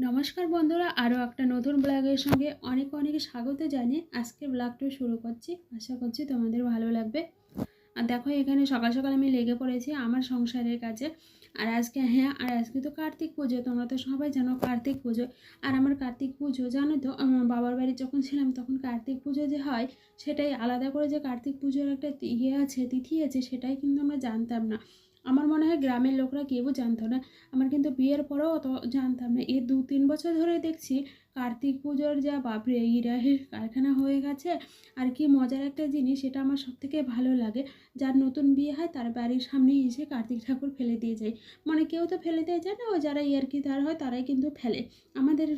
নমস্কার বন্ধুরা, আরও একটা নতুন ব্লগের সঙ্গে অনেক অনেক স্বাগত জানিয়ে আজকে ব্লগটা শুরু করছি। আশা করছি তোমাদের ভালো লাগবে। আর দেখো, এখানে সকাল সকাল আমি লেগে পড়েছি আমার সংসারের কাছে। আর আজকে তো কার্তিক পুজো, তোমরা তো সবাই জানো কার্তিক পুজো। আর আমার কার্তিক পুজো জানো তো, আমার বাবার বাড়ি যখন ছিলাম তখন কার্তিক পুজো যে হয় সেটাই আলাদা করে, যে কার্তিক পুজোর একটা তিথি আছে, সেটাই কিন্তু আমরা জানতাম না। আমার মনে হয় গ্রামের লোকরা কেউ জানতো না। আমার কিন্তু বিয়ের পরেও অত জানতাম না। এই 2-3 বছর ধরে দেখছি কার্তিক পুজোর যা বাপরে ইরাহের কারখানা হয়ে গেছে। আর কি মজার একটা জিনিস, সেটা আমার সবথেকে ভালো লাগে, যার নতুন বিয়ে হয় তার বাড়ির সামনে এসে কার্তিক ঠাকুর ফেলে দিয়ে যায়। মানে কেউ তো ফেলে দিয়ে যায় না, ও যারা ইয়ার্কিদার হয় তারাই কিন্তু ফেলে। আমাদের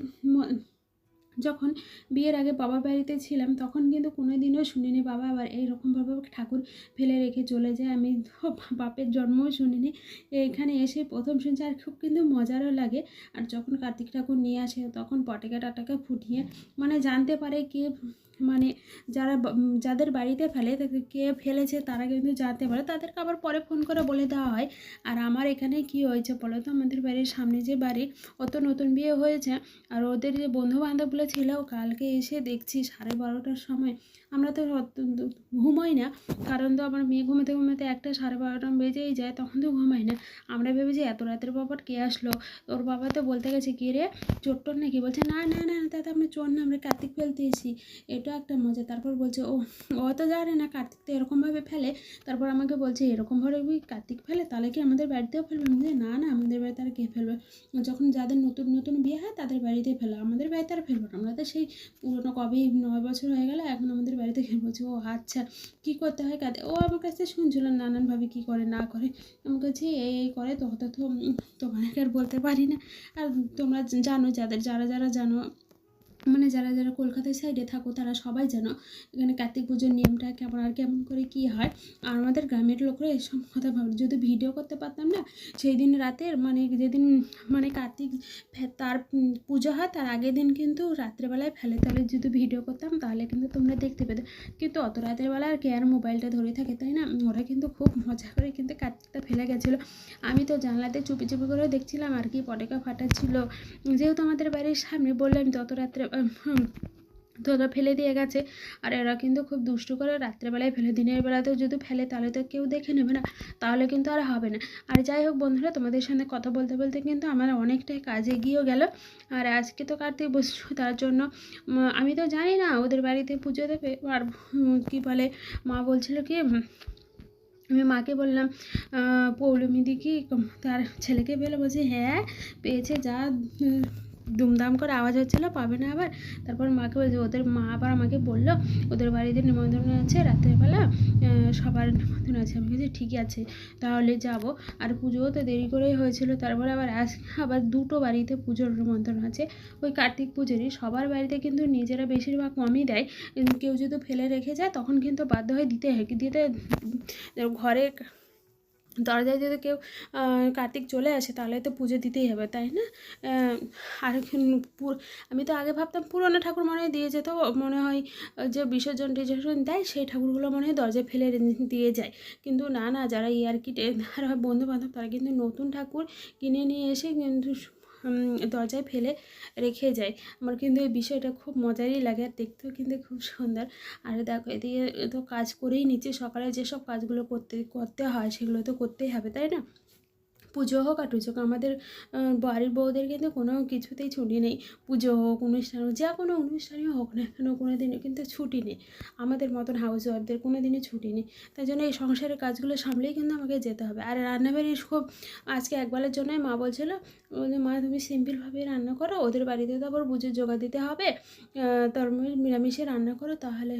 যখন বিয়ের আগে বাবার বাড়িতে ছিলাম তখন কিন্তু কোনো দিনও শুনিনি বাবা আবার এইরকমভাবে ঠাকুর ফেলে রেখে চলে যায়। আমি তো বাপের জন্মও শুনিনি, এখানে এসে প্রথম শুনছি। আর খুব কিন্তু মজারও লাগে। আর যখন কার্তিক ঠাকুর নিয়ে আসে তখন পটাকা টটাকা ফুটিয়ে মানে জানতে পারে কে, মানে যাদের বাড়িতে ফেলে তাকে কে ফেলেছে তারা কিন্তু জানতে পারে, তাদেরকে আবার পরে ফোন করে বলে দেওয়া হয়। আর আমার এখানে কি হয়েছে বলো তো, আমাদের বাড়ির সামনে যে বাড়ি, ও তো নতুন বিয়ে হয়েছে। আর ওদের যে বন্ধু বান্ধবগুলো ছিল, কালকে এসে দেখছি 12:30টার সময়, আমরা তো ঘুমাই না, কারণ তো আমার মেয়ে ঘুমাতে ঘুমাতে 1টা 12:30 বেজেই যায়, তখন তো ঘুমাই না। আমরা ভেবেছি এত রাতের বাবার কে আসলো। ওর বাবা তো বলতে গেছে কে রে, চোর টোর নাকি, বলছে না না না দাদা আমরা চোর না, আমরা কার্তিক ফেলতে এসি। এটা একটা মজা। তারপর বলছে ও ও তো জানে না কার্তিক তো এরকমভাবে ফেলে। তারপর আমাকে বলছে এরকমভাবে কার্তিক ফেলে, তাহলে কি আমাদের বাড়িতেও ফেলবে? আমি বলছি না না, আমাদের বাড়িতে আর কে ফেলবে? যখন যাদের নতুন নতুন বিয়ে হয় তাদের বাড়িতে ফেলা, আমাদের বাড়িতে আর ফেলবো না, আমরা তো সেই পুরোনো কবেই 9 বছর হয়ে গেল, এখন আমাদের বাড়িতে খেয়ে বলছে ও আচ্ছা কী করতে হয় কাঁদে। ও আমার কাছে শুনছিল নানানভাবে কী করে না করে। আমি বলছি এই এই করে, তো হতো তো তোমাকে আর বলতে পারি না। আর তোমরা জানো, যারা যারা জানো, মানে যারা যারা কলকাতার সাইডে থাকো তারা সবাই জানো এখানে কার্তিক পুজোর নিয়মটা কেমন আর কেমন করে কী হয়। আর আমাদের গ্রামের লোকরা এসব কথা ভাবে, যদি ভিডিও করতে পারতাম না সেই দিন রাতের, মানে যেদিন মানে কার্তিক তার পুজো হয় তার আগের দিন কিন্তু রাত্রেবেলায় ফেলে, তাহলে যদি ভিডিও করতাম তাহলে কিন্তু তোমরা দেখতে পেতে। কিন্তু অত রাতের বেলা আর কে আর মোবাইলটা ধরে থাকে, তাই না? ওরা কিন্তু খুব মজা করে কিন্তু কার্তিকটা ফেলে গেছিলো। আমি তো জানলাতে চুপি চুপি করে দেখছিলাম আর কি, পটাকা ফাটাচ্ছিল। যেহেতু আমাদের বাড়ির সামনে, বললাম তত রাত্রে তো ওরা ফেলে দিয়ে গেছে। আর এরা কিন্তু খুব দুষ্টু করে রাত্রেবেলায় ফেলে, দিনের বেলাতেও যদি ফেলে তাহলে তো কেউ দেখে নেবে না, তাহলে কিন্তু আর হবে না। আর যাই হোক বন্ধুরা, তোমাদের সাথে কথা বলতে বলতে কিন্তু আমার অনেকটাই কাজ এগিয়েও গেল। আর আজকে তো কার্তিক বসছো, তার জন্য আমি তো জানি না ওদের বাড়িতে পুজো দেবে। আর কী বলে, মা বলছিল কি, আমি মাকে বললাম পৌলমি দি কি তার ছেলেকে পেলো? বলছে হ্যাঁ পেয়েছে, যা দুমদাম করে আওয়াজ হচ্ছিলো, পাবে না আবার। তারপর মাকে বলছে, ওদের মা আবার আমাকে বললো ওদের বাড়িতে নিমন্ত্রণ আছে রাত্রেবেলা, সবার নিমন্ত্রণ আছে। আমি বলছি ঠিক আছে তাহলে যাব। আর পুজোও তো দেরি করেই হয়েছিল, তারপরে আবার 2টো বাড়িতে পুজোর নিমন্ত্রণ আছে ওই কার্তিক পুজোরই। সবার বাড়িতে কিন্তু নিজেরা বেশিরভাগ কমই দেয়, কেউ যদি ফেলে রেখে যায় তখন কিন্তু বাধ্য হয়ে দিতে হয়। ঘরে দরজায় যদি কেউ কার্তিক চলে আসে তাহলে তো পুজো দিতেই হবে, তাই না? আর আমি তো আগে ভাবতাম পুরনো ঠাকুর মনে হয় দিয়ে যেত, মনে হয় যে বিসর্জন টিসর্জন দেয় সেই ঠাকুরগুলো মনে হয় দরজায় ফেলে দিয়ে যায়। কিন্তু না না, যারা ইয়ার্কি যারা বন্ধু বান্ধব তারা কিন্তু নতুন ঠাকুর কিনে নিয়ে এসে কিন্তু দরজায় ফেলে রেখে যায়। আমার কিন্তু এই বিষয়টা খুব মজারই লাগে, আর দেখতেও কিন্তু খুব সুন্দর। আর দেখো এদিকে তো কাজ করেই নিচ্ছে, সকালে যেসব কাজগুলো করতে হয় সেগুলো তো করতেই হবে, তাই না? পুজো হোক আর টুজো হোক, আমাদের বাড়ির বউদের কিন্তু কোনো কিছুতেই ছুটি নেই। পুজো হোক, অনুষ্ঠান হোক, যা কোনো অনুষ্ঠানই হোক না কেন, কোনো দিনও কিন্তু ছুটি নেই। আমাদের মতন হাউস ওয়াইফদের কোনো দিনই ছুটি নেই। তাই জন্য এই সংসারের কাজগুলো সামলেই কিন্তু আমাকে যেতে হবে। আর রান্নাবাড়ির খুব আজকে একবেলার জন্যই মা বলছিলো মা তুমি সিম্পলভাবেই রান্না করো, ওদের বাড়িতে তো আবার পুজোর জোগাড় দিতে হবে, নিরামিষে রান্না করো, তাহলে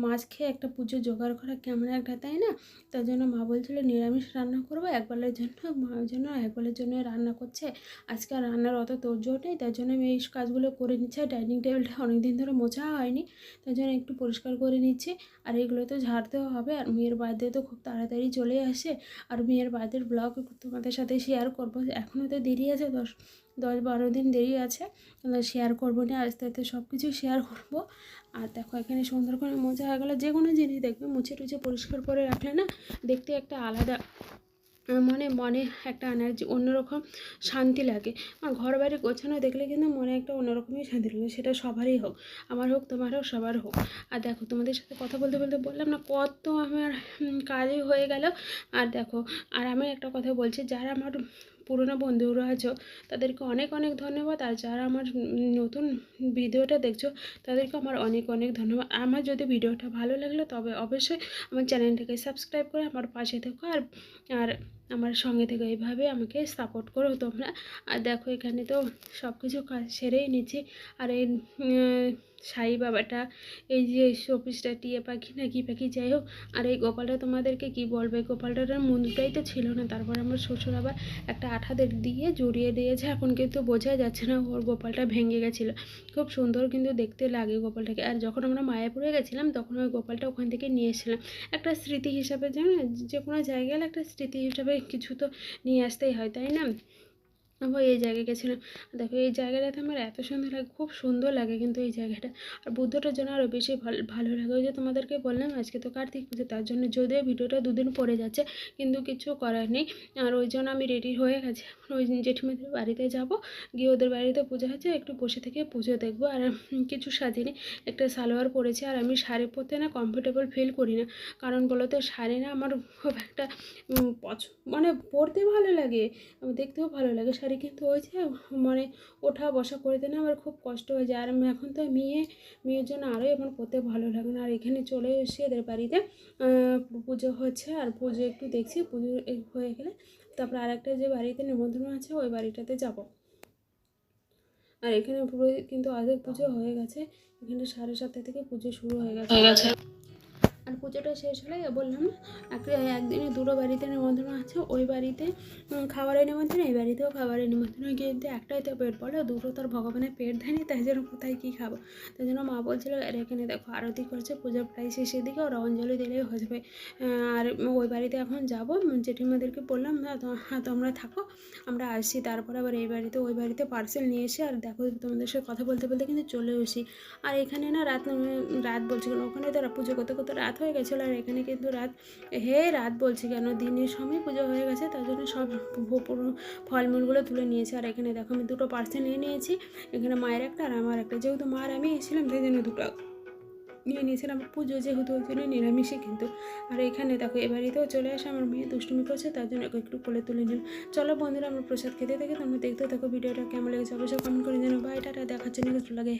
মাছ খেয়ে একটা পুজোর জোগাড় করা কেমন একটা, তাই না? তার জন্য মা বলছিলো নিরামিষ রান্না করবো একবেলার জন্য, মার জন্য একবেলার জন্য রান্না করছে। আজকে আর রান্নার অত তোড়জোড় নেই, তার জন্য আমি এই কাজগুলো করে নিচ্ছি। আর ডাইনিং টেবিলটা অনেক দিন ধরে মোছা হয়নি, তার জন্য একটু পরিষ্কার করে নিচ্ছি। আর এগুলো তো ঝাড়তেও হবে। আর মেয়ের বার্থডে তো খুব তাড়াতাড়ি চলে আসে, আর মেয়ের বার্থডের ব্লগ তোমাদের সাথে শেয়ার করবো। এখনও তো দেরি আছে, 10-12 দিন দেরি আছে, শেয়ার করবো না, আস্তে আস্তে সব কিছু শেয়ার করবো। আর দেখো এখানে সুন্দর করে মোছা হয়ে গেলো। যে কোনো জিনিস দেখবে মুছে টুছে পরিষ্কার করে রাখলে না দেখতে একটা আলাদা মনে মনে একটা এনার্জি অন্যরকম শান্তি লাগে। আর ঘর বাড়ি গোছানো দেখলে কিন্তু মনে একটা অন্যরকমই শান্তি লাগে, সেটা সবারই হোক, আমার হোক, তোমার হোক, সবার হোক। আর দেখো তোমাদের সাথে কথা বলতে বলতে বললাম না কত আমার কাজই হয়ে গেল। আর দেখো, আর আমি একটা কথা বলছি, যারা আমার পুরনো বন্ধুরা আছো তাদেরকে অনেক অনেক ধন্যবাদ, আর যারা আমার নতুন ভিডিওটা দেখছো তাদেরকে আমার অনেক অনেক ধন্যবাদ। আমার যদি ভিডিওটা ভালো লাগলো তবে অবশ্যই আমার চ্যানেলটাকে সাবস্ক্রাইব করে আমার পাশে থেকো, আর আর আমার সঙ্গে থেকে এইভাবে আমাকে সাপোর্ট করো তোমরা। আর দেখো এখানে তো সব কিছু কাজ সেরেই নিচ্ছি। আর এই সাই বাবাটা, এই যে শোপিসটা টিয়া পাখি না কি পাখি যাই হোক, আর এই গোপালটা তোমাদেরকে কি বলবে, গোপালটার মুন্ডটাই তো ছিল না, তারপর আমার শ্বশুর আবার একটা আঠাদের দিয়ে জড়িয়ে দিয়েছে, এখন কিন্তু বোঝা যাচ্ছে না ওর গোপালটা ভেঙে গেছিলো। খুব সুন্দর কিন্তু দেখতে লাগে গোপালটাকে। আর যখন আমরা মায়াপুরে গেছিলাম তখন ওই গোপালটা ওখান থেকে নিয়ে এসেছিলাম একটা স্মৃতি হিসাবে, জানো যে কোনো জায়গায় গেলে একটা স্মৃতি হিসাবে কিছু তো নিয়ে আসতেই হয়, তাই না? আবার এই জায়গায় গেছিলাম, দেখো এই জায়গাটাতে আমার এত সুন্দর লাগে, খুব সুন্দর লাগে কিন্তু এই জায়গাটা। আর বুদ্ধটার জন্য আরও বেশি ভালো লাগে। ওই যে তোমাদেরকে বললাম আজকে তো কার্তিক পুজো, তার জন্য যদিও ভিডিওটা দুদিন পরে যাচ্ছে কিন্তু কিছু করার নেই। আর ওই জন্য আমি রেডি হয়ে গেছি, ওই জেঠিমাদের বাড়িতে যাব, গিয়ে ওদের বাড়িতে পুজো হচ্ছে, একটু বসে থেকে পুজো দেখবো। আর কিছু সাজিনি, একটা সালোয়ার পরেছি। আর আমি শাড়ি পরতে না কমফোর্টেবল ফিল করি না, কারণ বলো তো শাড়ি না আমার খুব একটা মানে পরতে ভালো লাগে, দেখতেও ভালো লাগে শাড়ি, কিন্তু ওই যে মানে ওঠা বসা করে দিলে আমার খুব কষ্ট হয়ে যায়। আর আমি এখন তো মেয়ের জন্য আরোই আমার পরতে ভালো লাগে না। আর এখানে চলে এসে এদের বাড়িতে পুজো হচ্ছে, আর পুজো একটু দেখছি, পুজো হয়ে গেলে তারপর আরেকটা যে বাড়িতে নিমন্ত্রণ আছে ওই বাড়িটাতে যাব। আর এখানে পুরো কিন্তু আজকে পুজো হয়ে গেছে, এখানে 7:30 থেকে পুজো শুরু হয়ে গেছে। আর পুজোটা শেষ হলে বললাম না একদিনে দুটো বাড়িতে নিমন্ত্রণ আছে, ওই বাড়িতে খাবারের নিমন্ত্রণ, এই বাড়িতেও খাবারের নিমন্ত্রণ, কিন্তু একটাই তো পেট বলো, দুটো তোর ভগবানের পেট দেয়নি, তাই জন্য কোথায় কী খাবো। তাই জন্য মা বলছিল আর এখানে দেখো আরতি করছে, পুজোর প্রায় শেষের দিকে ওরা অঞ্জলি দিলেই হয়ে যাবে। আর ওই বাড়িতে এখন যাবো, জেঠিমাদেরকে বললাম না তোমরা থাকো, আমরা আসছি, তারপরে আবার এই বাড়িতে ওই বাড়িতে পার্সেল নিয়ে এসে, আর দেখো তোমাদের সাথে কথা বলতে বলতে কিন্তু চলে এসি। আর এখানে না রাত বলছি কেন, ওখানে তো পুজো করতে করতে রাত হয়ে গেছিলো, আর এখানে কিন্তু রাত বলছি কেন, দিনের সময় পুজো হয়ে গেছে, তার জন্য সব ফলমূলগুলো তুলে নিয়েছি। আর এখানে দেখো আমি দুটো পার্সেল নিয়ে নিয়েছি, এখানে মায়ের একটা আর আমার একটা, যেহেতু মার আমি এসেছিলাম সেই জন্য দুটো নিয়ে নিয়েছিলাম, পুজো যেহেতু ওই জন্য নিরামিষই কিন্তু। আর এখানে দেখো এবারেতেও চলে আসে, আমার মেয়ে দুষ্টুমি করছে, তার জন্য একটু কোলে তুলে নিলাম। চলো বন্ধুরা আমরা প্রসাদ খেতে থাকি, তোমরা দেখতে থাকো ভিডিওটা কেমন লেগেছে অবশ্যই কমেন্ট করে জানো। বাই, টাটা, দেখার জন্য লাগে।